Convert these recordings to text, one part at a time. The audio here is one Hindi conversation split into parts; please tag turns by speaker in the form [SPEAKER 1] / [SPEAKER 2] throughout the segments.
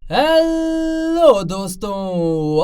[SPEAKER 1] हेलो दोस्तों,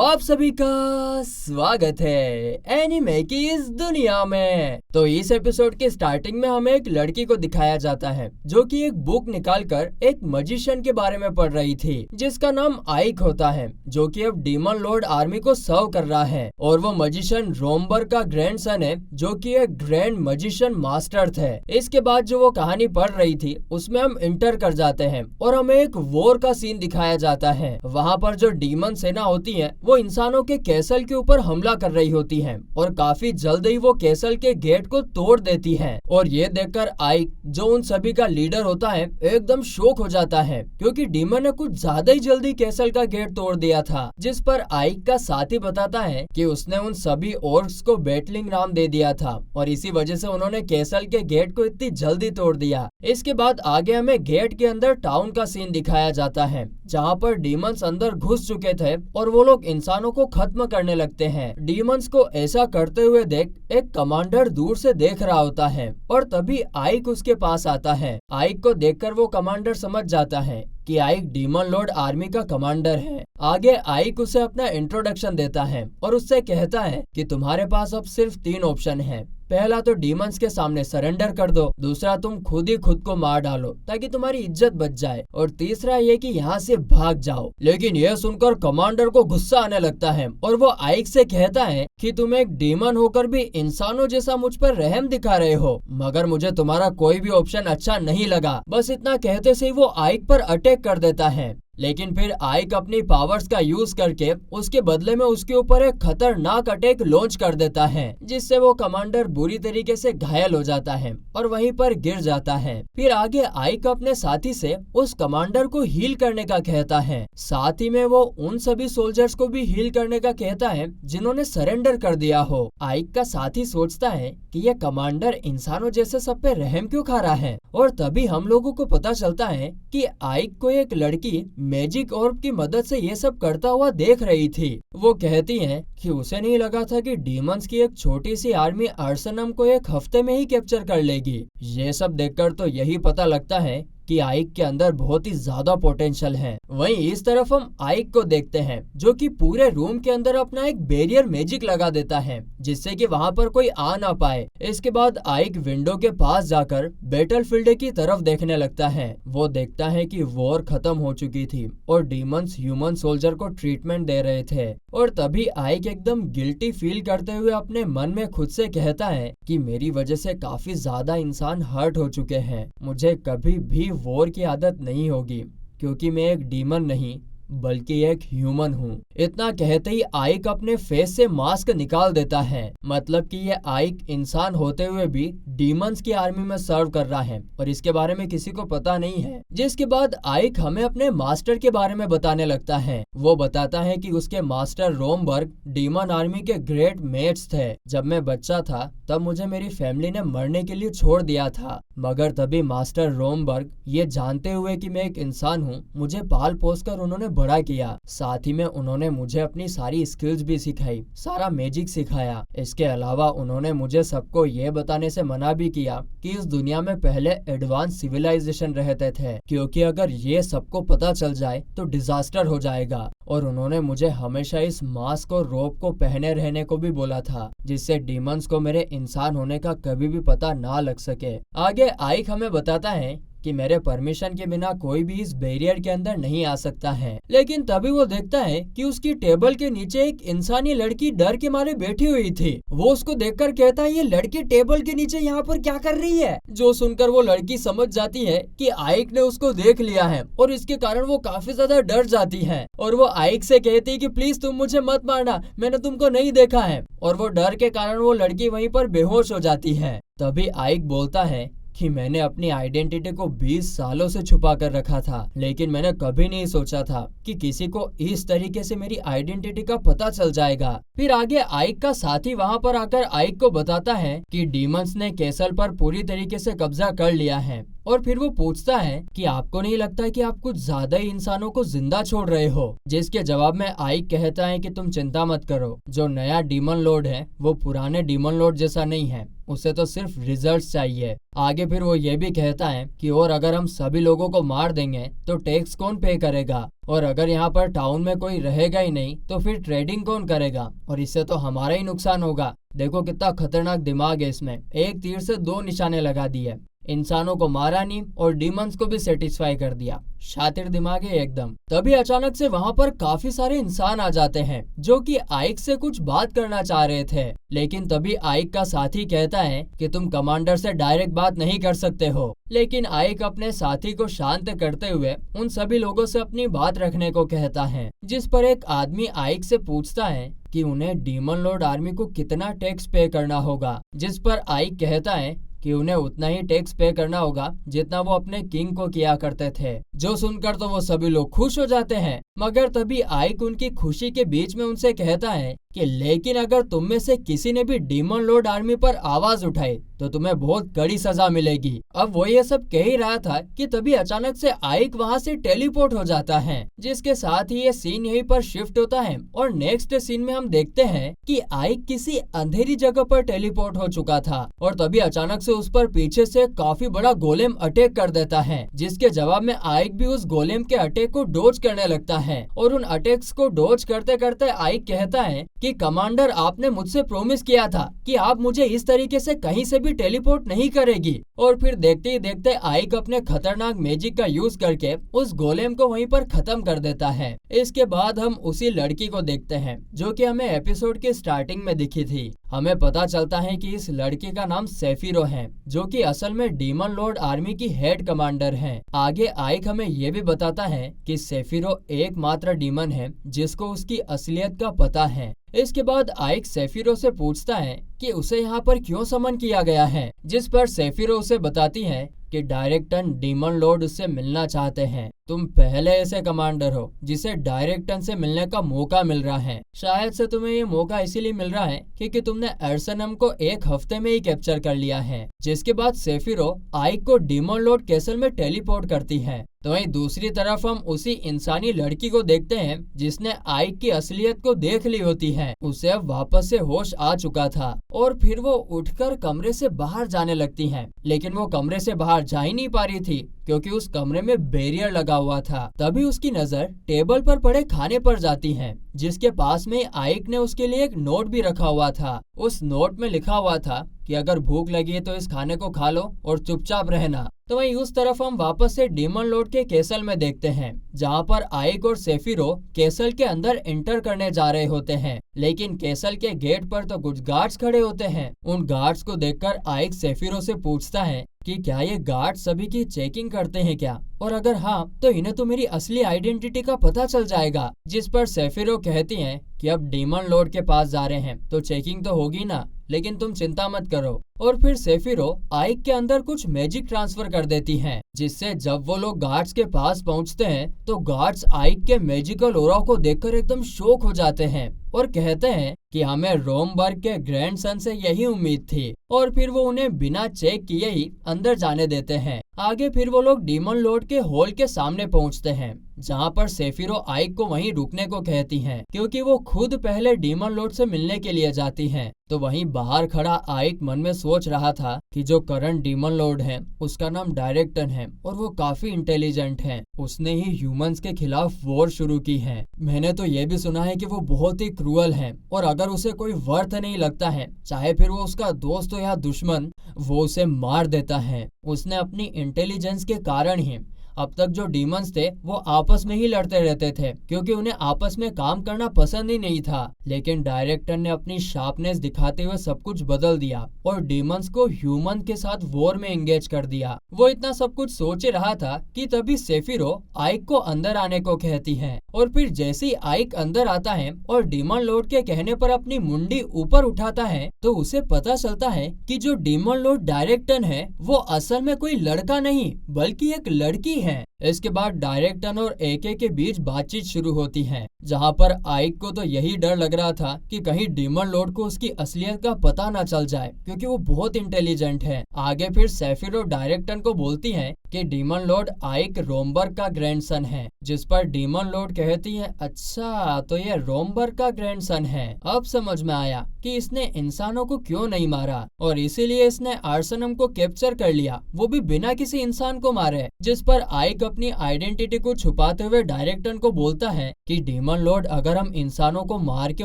[SPEAKER 1] आप सभी का स्वागत है एनिमे की इस दुनिया में। तो इस एपिसोड के स्टार्टिंग में हमें एक लड़की को दिखाया जाता है जो कि एक बुक निकालकर एक मजिशियन के बारे में पढ़ रही थी जिसका नाम आइक होता है, जो कि अब डीमन लॉर्ड आर्मी को सर्व कर रहा है। और वो मजिशियन रोमबर का ग्रैंडसन है जो कि एक ग्रैंड मजिशियन मास्टर थे। इसके बाद जो वो कहानी पढ़ रही थी उसमें हम इंटर कर जाते हैं और हमें एक वॉर का सीन दिखाया जाता है। वहाँ पर जो डीमन सेना होती है वो इंसानों के कैसल के ऊपर हमला कर रही होती है और काफी जल्द ही वो कैसल के गेट को तोड़ देती है। और ये देखकर आइक, जो उन सभी का लीडर होता है, एकदम शॉक हो जाता है क्योंकि डीमन ने कुछ ज्यादा ही जल्दी कैसल का गेट तोड़ दिया था। जिस पर आइक का साथी बताता है कि उसने उन सभी ऑर्क्स को बैटलिंग नाम दे दिया था और इसी वजह से उन्होंने कैसल के गेट को इतनी जल्दी तोड़ दिया। इसके बाद आगे हमें गेट के अंदर टाउन का सीन दिखाया जाता है जहाँ पर डीमंस अंदर घुस चुके थे और वो लोग इंसानों को खत्म करने लगते हैं। डीमंस को ऐसा करते हुए देख एक कमांडर दूर से देख रहा होता है और तभी आइक उसके पास आता है। आइक को देखकर वो कमांडर समझ जाता है कि आइक डीमन लॉर्ड आर्मी का कमांडर है। आगे आइक उसे अपना इंट्रोडक्शन देता है और उससे कहता है कि तुम्हारे पास अब सिर्फ 3 ऑप्शन हैं। पहला तो डीमंस के सामने सरेंडर कर दो, दूसरा तुम खुद ही खुद को मार डालो ताकि तुम्हारी इज्जत बच जाए, और तीसरा ये कि यहाँ से भाग जाओ। लेकिन यह सुनकर कमांडर को गुस्सा आने लगता है और वो आइक से कहता है कि तुम एक डीमन होकर भी इंसानों जैसा मुझ पर रहम दिखा रहे हो, मगर मुझे तुम्हारा कोई भी ऑप्शन अच्छा नहीं लगा। बस इतना कहते से ही वो आइक पर अटैक कर देता है। लेकिन फिर आइक अपनी पावर्स का यूज करके उसके बदले में उसके ऊपर एक खतरनाक अटैक लॉन्च कर देता है जिससे वो कमांडर बुरी तरीके से घायल हो जाता है और वहीं पर गिर जाता है। फिर आगे आइक अपने साथी से उस कमांडर को हील करने का कहता है। साथ ही में वो उन सभी सोल्जर्स को भी हील करने का कहता है जिन्होंने सरेंडर कर दिया हो। आइक का साथी सोचता है कि यह कमांडर इंसानों जैसे सब पे रहम क्यों खा रहा है, और तभी हम लोगों को पता चलता है कि आइक को एक लड़की मैजिक ऑर्ब की मदद से ये सब करता हुआ देख रही थी। वो कहती है कि उसे नहीं लगा था कि डीमंस की एक छोटी सी आर्मी अर्सनम को एक हफ्ते में ही कैप्चर कर लेगी। ये सब देखकर तो यही पता लगता है कि आइक के अंदर बहुत ही ज्यादा पोटेंशियल है। वहीं इस तरफ हम आइक को देखते हैं जो कि पूरे रूम के अंदर अपना एक बैरियर मैजिक लगा देता है जिससे कि वहां पर कोई आ ना पाए। इसके बाद आइक विंडो के पास जाकर बैटलफील्ड की तरफ देखने लगता है। वो देखता है कि वॉर खत्म हो चुकी थी और डीमंस ह्यूमन सोल्जर को ट्रीटमेंट दे रहे थे, और तभी आइक एकदम गिल्टी फील करते हुए अपने मन में खुद से कहता है कि मेरी वजह से काफी ज्यादा इंसान हर्ट हो चुके हैं, मुझे कभी भी वॉर की आदत नहीं होगी क्योंकि मैं एक डीमन नहीं बल्कि एक ह्यूमन हूँ। इतना कहते ही आइक अपने फेस से मास्क निकाल देता है, मतलब कि ये आइक इंसान होते हुए भी डीमंस की आर्मी में सर्व कर रहा है और इसके बारे में किसी को पता नहीं है। जिसके बाद आइक हमें अपने मास्टर के बारे में बताने लगता है। वो बताता है कि उसके मास्टर रोमबर्ग डीमन आर्मी के ग्रेट मेट्स थे। जब मैं बच्चा था तब मुझे मेरी फैमिली ने मरने के लिए छोड़ दिया था, मगर तभी मास्टर रोमबर्ग ये जानते हुए कि मैं एक इंसान हूँ, मुझे पाल पोस कर उन्होंने बड़ा किया। साथ ही में उन्होंने मुझे अपनी सारी स्किल्स भी सिखाई, सारा मैजिक सिखाया। इसके अलावा उन्होंने मुझे सबको ये बताने से मना भी किया कि इस दुनिया में पहले एडवांस सिविलाइजेशन रहते थे, क्योंकि अगर ये सबको पता चल जाए तो डिजास्टर हो जाएगा। और उन्होंने मुझे हमेशा इस मास्क और रोब को पहने रहने को भी बोला था जिससे डीमंस को मेरे इंसान होने का कभी भी पता ना लग सके। आगे आइक हमें बताता है कि मेरे परमिशन के बिना कोई भी इस बैरियर के अंदर नहीं आ सकता है। लेकिन तभी वो देखता है कि उसकी टेबल के नीचे एक इंसानी लड़की डर के मारे बैठी हुई थी। वो उसको देखकर कहता है ये लड़की टेबल के नीचे यहाँ पर क्या कर रही है। जो सुनकर वो लड़की समझ जाती है कि आइक ने उसको देख लिया है और इसके कारण वो काफी ज्यादा डर जाती है और वो आइक से कहती है कि प्लीज तुम मुझे मत मारना, मैंने तुमको नहीं देखा है। और वो डर के कारण वो लड़की वहीं पर बेहोश हो जाती है। तभी आइक बोलता है कि मैंने अपनी आइडेंटिटी को 20 सालों से छुपा कर रखा था, लेकिन मैंने कभी नहीं सोचा था कि किसी को इस तरीके से मेरी आइडेंटिटी का पता चल जाएगा। फिर आगे आइक का साथी वहां पर आकर आइक को बताता है कि डीमंस ने कैसल पर पूरी तरीके से कब्जा कर लिया है। और फिर वो पूछता है कि आपको नहीं लगता कि आप कुछ ज्यादा ही इंसानों को जिंदा छोड़ रहे हो, जिसके जवाब में आइक कहता है कि तुम चिंता मत करो, जो नया डीमन लॉर्ड है वो पुराने डीमन लॉर्ड जैसा नहीं है, उसे तो सिर्फ रिजल्ट चाहिए। आगे फिर वो ये भी कहता है कि और अगर हम सभी लोगों को मार देंगे तो टैक्स कौन पे करेगा, और अगर यहाँ पर टाउन में कोई रहेगा ही नहीं तो फिर ट्रेडिंग कौन करेगा, और इससे तो हमारा ही नुकसान होगा। देखो कितना खतरनाक दिमाग है इसमें, एक तीर से दो निशाने लगा दिए। इंसानों को मारा नहीं और डीमंस को भी सेटिस्फाई कर दिया। शातिर दिमाग है एकदम। तभी अचानक से वहाँ पर काफी सारे इंसान आ जाते हैं जो कि आइक से कुछ बात करना चाह रहे थे, लेकिन तभी आइक का साथी कहता है कि तुम कमांडर से डायरेक्ट बात नहीं कर सकते हो। लेकिन आइक अपने साथी को शांत करते हुए उन सभी लोगों से अपनी बात रखने को कहता है, जिस पर एक आदमी आइक से पूछता है कि उन्हें डीमन लॉर्ड आर्मी को कितना टैक्स पे करना होगा, जिस पर आइक कहता है कि उन्हें उतना ही टैक्स पे करना होगा जितना वो अपने किंग को किया करते थे। जो सुनकर तो वो सभी लोग खुश हो जाते हैं, मगर तभी आइक उनकी खुशी के बीच में उनसे कहता है कि लेकिन अगर तुम में से किसी ने भी डीमन लॉर्ड आर्मी पर आवाज उठाई तो तुम्हें बहुत कड़ी सजा मिलेगी। अब वो ये सब कह ही रहा था कि तभी अचानक से आइक वहाँ से टेलीपोर्ट हो जाता है, जिसके साथ ही ये सीन यहीं पर शिफ्ट होता है और नेक्स्ट सीन में हम देखते हैं कि आइक किसी अंधेरी जगह पर टेलीपोर्ट हो चुका था और तभी अचानक से उस पर पीछे से काफी बड़ा गोलेम अटैक कर देता है, जिसके जवाब में आइक भी उस गोलेम के अटैक को डोज करने लगता है। और उन अटैक्स को डोज करते करते आइक कहता है कि कमांडर आपने मुझसे प्रॉमिस किया था कि आप मुझे इस तरीके से कहीं से भी टेलीपोर्ट नहीं करेगी। और फिर देखते ही देखते आइक अपने खतरनाक मैजिक का यूज करके उस गोलेम को वहीं पर खत्म कर देता है। इसके बाद हम उसी लड़की को देखते हैं जो कि हमें एपिसोड के स्टार्टिंग में दिखी थी। हमें पता चलता है कि इस लड़की का नाम सेफिरो है, जो कि असल में डीमन लॉर्ड आर्मी की हेड कमांडर है। आगे आइक हमें ये भी बताता है कि सेफिरो एकमात्र डीमन है जिसको उसकी असलियत का पता है। इसके बाद आइक सेफिरो से पूछता है कि उसे यहाँ पर क्यों समन किया गया है, जिस पर सेफिरो उसे बताती है कि डायरेक्टन डीमन लॉर्ड उससे मिलना चाहते हैं। तुम पहले ऐसे कमांडर हो जिसे डायरेक्टन से मिलने का मौका मिल रहा है। शायद से तुम्हें ये मौका इसीलिए मिल रहा है क्योंकि तुमने एर्सनम को एक हफ्ते में ही कैप्चर कर लिया है। जिसके बाद सेफिरो आइक को डीमन लॉर्ड कैसल में टेलीपोर्ट करती है। तो वहीं दूसरी तरफ हम उसी इंसानी लड़की को देखते हैं जिसने आइक की असलियत को देख ली होती है। उसे अब वापस से होश आ चुका था और फिर वो उठकर कमरे से बाहर जाने लगती है, लेकिन वो कमरे से बाहर जा ही नहीं पा रही थी क्योंकि उस कमरे में बैरियर लगा हुआ था। तभी उसकी नजर टेबल पर पड़े खाने पर जाती है, जिसके पास में आइक ने उसके लिए एक नोट भी रखा हुआ था। उस नोट में लिखा हुआ था कि अगर भूख लगी है तो इस खाने को खा लो और चुपचाप रहना। तो वहीं उस तरफ हम वापस से डीमन लॉर्ड के कैसल में देखते हैं, जहां पर आइक और सेफिरो कैसल के अंदर एंटर करने जा रहे होते हैं, लेकिन कैसल के गेट पर तो कुछ गार्ड्स खड़े होते हैं। उन गार्ड्स को देखकर आइक सेफिरो से पूछता है कि क्या ये गार्ड सभी की चेकिंग करते हैं क्या, और अगर हाँ तो इन्हें तो मेरी असली आइडेंटिटी का पता चल जाएगा। जिस पर सेफिरो कहती हैं कि अब डीमन लॉर्ड के पास जा रहे हैं तो चेकिंग तो होगी ना, लेकिन तुम चिंता मत करो। और फिर सेफिरो आइक के अंदर कुछ मैजिक ट्रांसफर कर देती हैं, जिससे जब वो लोग गार्ड्स के पास पहुंचते हैं तो गार्ड्स आइक के मैजिकल ऑरा को देखकर एकदम शॉक हो जाते हैं और कहते हैं कि हमें रोमबर्ग के ग्रैंडसन से यही उम्मीद थी। और फिर वो उन्हें बिना चेक किए ही अंदर जाने देते हैं। आगे फिर वो लोग डीमन लॉर्ड के हॉल के सामने पहुंचते हैं, जहां पर सेफिरो आइक को वहीं रुकने को कहती हैं क्योंकि वो खुद पहले डीमन लॉर्ड से मिलने के लिए जाती हैं। तो वहीं बाहर खड़ा आइक मन में सोच रहा था कि जो करंट डीमन लॉर्ड है उसका नाम डायरेक्टन है और वो काफी इंटेलिजेंट है। उसने ही ह्यूमंस के खिलाफ वॉर शुरू की है। मैंने तो ये भी सुना है कि वो बहुत ही क्रूअल है और अगर उसे कोई वर्थ नहीं लगता है, चाहे फिर वो उसका दोस्त हो या दुश्मन, वो उसे मार देता है। उसने अपनी इंटेलिजेंस के कारण ही अब तक जो डीमंस थे वो आपस में ही लड़ते रहते थे क्योंकि उन्हें आपस में काम करना पसंद ही नहीं था। लेकिन डायरेक्टर ने अपनी शार्पनेस दिखाते हुए सब कुछ बदल दिया और डीमंस को ह्यूमन के साथ वॉर में एंगेज कर दिया। वो इतना सब कुछ सोच रहा था कि तभी सेफिरो आइक को अंदर आने को कहती है और फिर जैसे ही आइक अंदर आता है और डीमन लॉर्ड के कहने पर अपनी मुंडी ऊपर उठाता है तो उसे पता चलता है कि जो डीमन लॉर्ड डायरेक्टर है वो असल में कोई लड़का नहीं बल्कि एक लड़की हैं। इसके बाद डायरेक्टर और एके के बीच बातचीत शुरू होती है, जहाँ पर आइक को तो यही डर लग रहा था कि कहीं डीमन लॉर्ड को उसकी असलियत का पता ना चल जाए, क्योंकि वो बहुत इंटेलिजेंट है। आगे फिर सेफिरो डायरेक्टर को बोलती हैं कि डीमन लॉर्ड आइक रोमबर्ग का ग्रैंडसन है, जिस पर डीमन लॉर्ड कहती है, अच्छा तो ये रोमबर्ग का ग्रैंडसन है। अब समझ में आया कि इसने इंसानों को क्यों नहीं मारा और इसीलिए इसने आर्सेनम को कैप्चर कर लिया, वो भी बिना किसी इंसान को मारे। जिस पर आइक अपनी आइडेंटिटी को छुपाते हुए डायरेक्टर को बोलता है कि डीमन लॉर्ड अगर हम इंसानों को मार के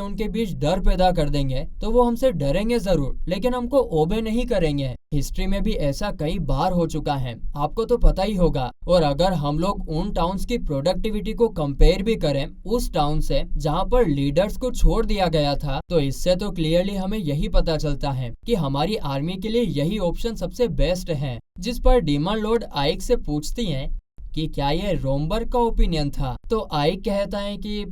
[SPEAKER 1] उनके बीच डर पैदा कर देंगे तो वो हमसे डरेंगे जरूर, लेकिन हमको ओबे नहीं करेंगे। हिस्ट्री में भी ऐसा कई बार हो चुका है, आपको तो पता ही होगा। और अगर हम लोग उन टाउन्स की प्रोडक्टिविटी को कंपेयर भी करें उस टाउन से जहाँ पर लीडर्स को छोड़ दिया गया था, तो इससे तो क्लियरली हमें यही पता चलता है कि हमारी आर्मी के लिए यही ऑप्शन सबसे बेस्ट है। जिस पर डीमन लॉर्ड आइक से पूछती हैं कि क्या ये रोमबर्ग का ओपिनियन था, तो आइक कहता है कि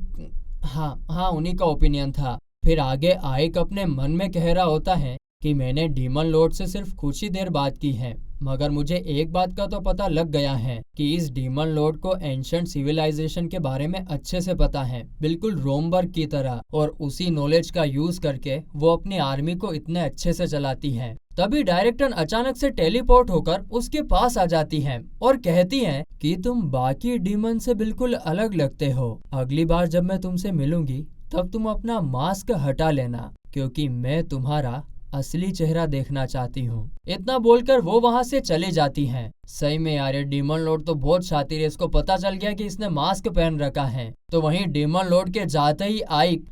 [SPEAKER 1] हाँ उन्हीं का ओपिनियन था। फिर आगे आइक अपने मन में कह रहा होता है कि मैंने डीमन लॉर्ड से सिर्फ कुछ ही देर बात की है, मगर मुझे एक बात का तो पता लग गया है कि इस डीमन लॉर्ड को एंशिएंट सिविलाइजेशन के बारे में अच्छे से पता है, बिल्कुल रोमबर्ग की तरह, और उसी नॉलेज का यूज करके वो अपनी आर्मी को इतने अच्छे से चलाती है। तभी डायरेक्टर अचानक से टेलीपोर्ट होकर उसके पास आ जाती हैं और कहती हैं कि तुम बाकी डीमन से बिल्कुल अलग लगते हो। अगली बार जब मैं तुमसे मिलूंगी तब तुम अपना मास्क हटा लेना, क्योंकि मैं तुम्हारा असली चेहरा देखना चाहती हूँ। इतना बोलकर वो वहाँ से चली जाती हैं। सही में यार, ये डीमन लॉर्ड तो बहुत शातिर है, इसको पता चल गया कि इसने मास्क पहन रखा है। तो वहीं डीमन लॉर्ड के जाते ही आइक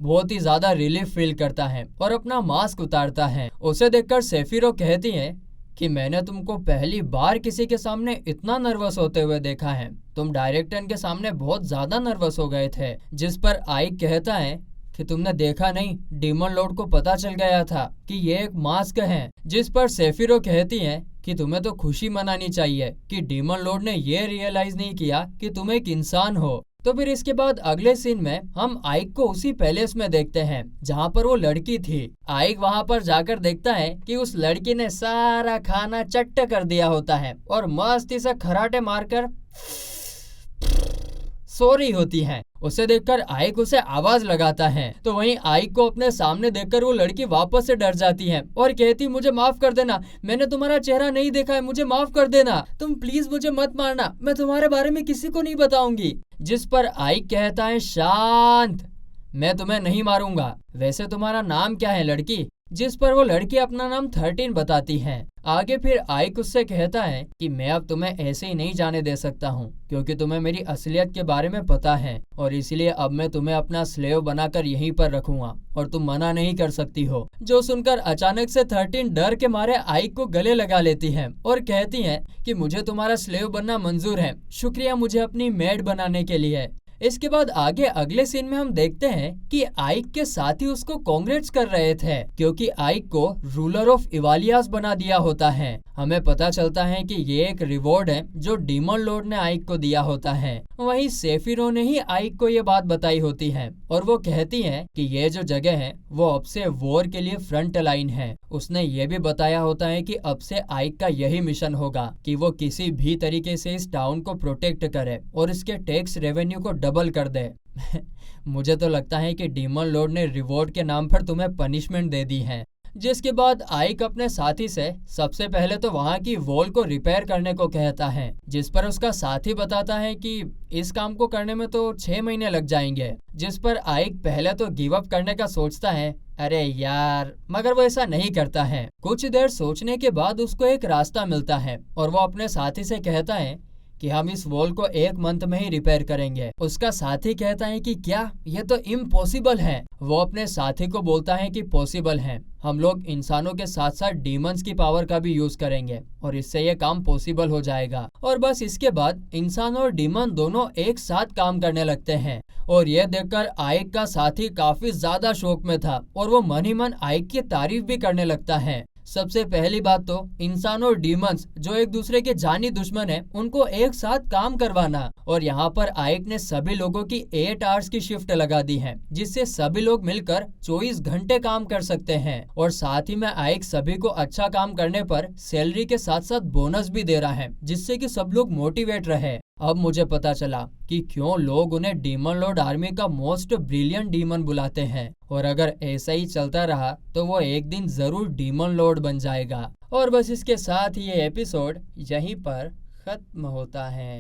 [SPEAKER 1] बहुत ही ज्यादा रिलीफ फील करता है और अपना मास्क उतारता है। उसे देखकर सेफिरो कहती है कि मैंने तुमको पहली बार किसी के सामने इतना नर्वस होते हुए देखा है, तुम डायरेक्टर के सामने बहुत ज्यादा नर्वस हो गए थे। जिस पर आइक कहता है कि तुमने देखा नहीं, डीमन लॉर्ड को पता चल गया था कि ये एक मास्क है। जिस पर सेफिरो कहती है कि तुम्हें तो खुशी मनानी चाहिए कि डीमन लॉर्ड ने ये रियलाइज नहीं किया कि तुम एक इंसान हो। तो फिर इसके बाद अगले सीन में हम आइक को उसी पैलेस में देखते हैं जहाँ पर वो लड़की थी। आइक वहाँ पर जाकर देखता है कि उस लड़की ने सारा खाना चट्ट कर दिया होता है और मस्ती से खराटे मारकर सो रही होती है। उसे देखकर आइक उसे आवाज लगाता है, तो वहीं आइक को अपने सामने देखकर वो लड़की वापस से डर जाती है और कहती, मुझे माफ कर देना, मैंने तुम्हारा चेहरा नहीं देखा है, मुझे माफ कर देना, तुम प्लीज मुझे मत मारना, मैं तुम्हारे बारे में किसी को नहीं बताऊंगी। जिस पर आइक कहता है, शांत, मैं तुम्हें नहीं मारूंगा, वैसे तुम्हारा नाम क्या है लड़की? जिस पर वो लड़की अपना नाम 13 बताती है। आगे फिर आइक उससे कहता है कि मैं अब तुम्हें ऐसे ही नहीं जाने दे सकता हूँ, क्योंकि तुम्हें मेरी असलियत के बारे में पता है और इसलिए अब मैं तुम्हें अपना स्लेव बनाकर यहीं पर रखूंगा और तुम मना नहीं कर सकती हो। जो सुनकर अचानक से 13 डर के मारे आइक को गले लगा लेती है और कहती है कि मुझे तुम्हारा स्लेव बनना मंजूर है, शुक्रिया मुझे अपनी मेड बनाने के लिए। इसके बाद आगे अगले सीन में हम देखते हैं कि आइक के साथी उसको कांग्रेट्स कर रहे थे, क्योंकि आइक को रूलर ऑफ इवालियास बना दिया होता है। हमें पता चलता है कि ये एक रिवॉर्ड है जो डीमन लॉर्ड ने आइक को दिया होता है। वहीं सेफिरो ने ही आइक को ये बात बताई होती है और वो कहती है कि ये जो जगह है वो अब से वॉर के लिए फ्रंट लाइन है। उसने ये भी बताया होता है कि अब से आइक का यही मिशन होगा कि वो किसी भी तरीके से इस टाउन को प्रोटेक्ट करे और इसके टैक्स रेवेन्यू को डबल कर दे। मुझे तो लगता है कि डीमन लॉर्ड ने रिवॉर्ड के नाम पर तुम्हें पनिशमेंट दे दी है। जिसके बाद आइक अपने साथी से सबसे पहले तो वहाँ की वॉल को रिपेयर करने को कहता है, जिस पर उसका साथी बताता है कि इस काम को करने में तो 6 महीने लग जाएंगे। जिस पर आइक पहले तो गिव अप करने का सोचता है, अरे यार, मगर वो ऐसा नहीं करता है। कुछ देर सोचने के बाद उसको एक रास्ता मिलता है और वो अपने साथी से कहता है कि हम इस वॉल को 1 मंथ में ही रिपेयर करेंगे। उसका साथी कहता है कि क्या, ये तो इम्पॉसिबल है। वो अपने साथी को बोलता है कि पॉसिबल है, हम लोग इंसानों के साथ साथ डीमंस की पावर का भी यूज करेंगे और इससे ये काम पॉसिबल हो जाएगा। और बस इसके बाद इंसान और डीमन दोनों एक साथ काम करने लगते हैं। और ये देखकर आइक का साथी काफी ज्यादा शौक में था और वो मन ही मन आइक की तारीफ भी करने लगता है। सबसे पहली बात तो इंसान और डीमंस जो एक दूसरे के जानी दुश्मन है उनको एक साथ काम करवाना। और यहाँ पर आइक ने सभी लोगों की 8 आवर्स की शिफ्ट लगा दी है, जिससे सभी लोग मिलकर 24 घंटे काम कर सकते हैं। और साथ ही में आइक सभी को अच्छा काम करने पर सैलरी के साथ साथ बोनस भी दे रहा है, जिससे कि सब लोग मोटिवेट रहे। अब मुझे पता चला कि क्यों लोग उन्हें डीमन लॉर्ड आर्मी का मोस्ट ब्रिलियंट डीमन बुलाते हैं। और अगर ऐसा ही चलता रहा तो वो एक दिन जरूर डीमन लॉर्ड बन जाएगा। और बस इसके साथ ही ये एपिसोड यहीं पर खत्म होता है।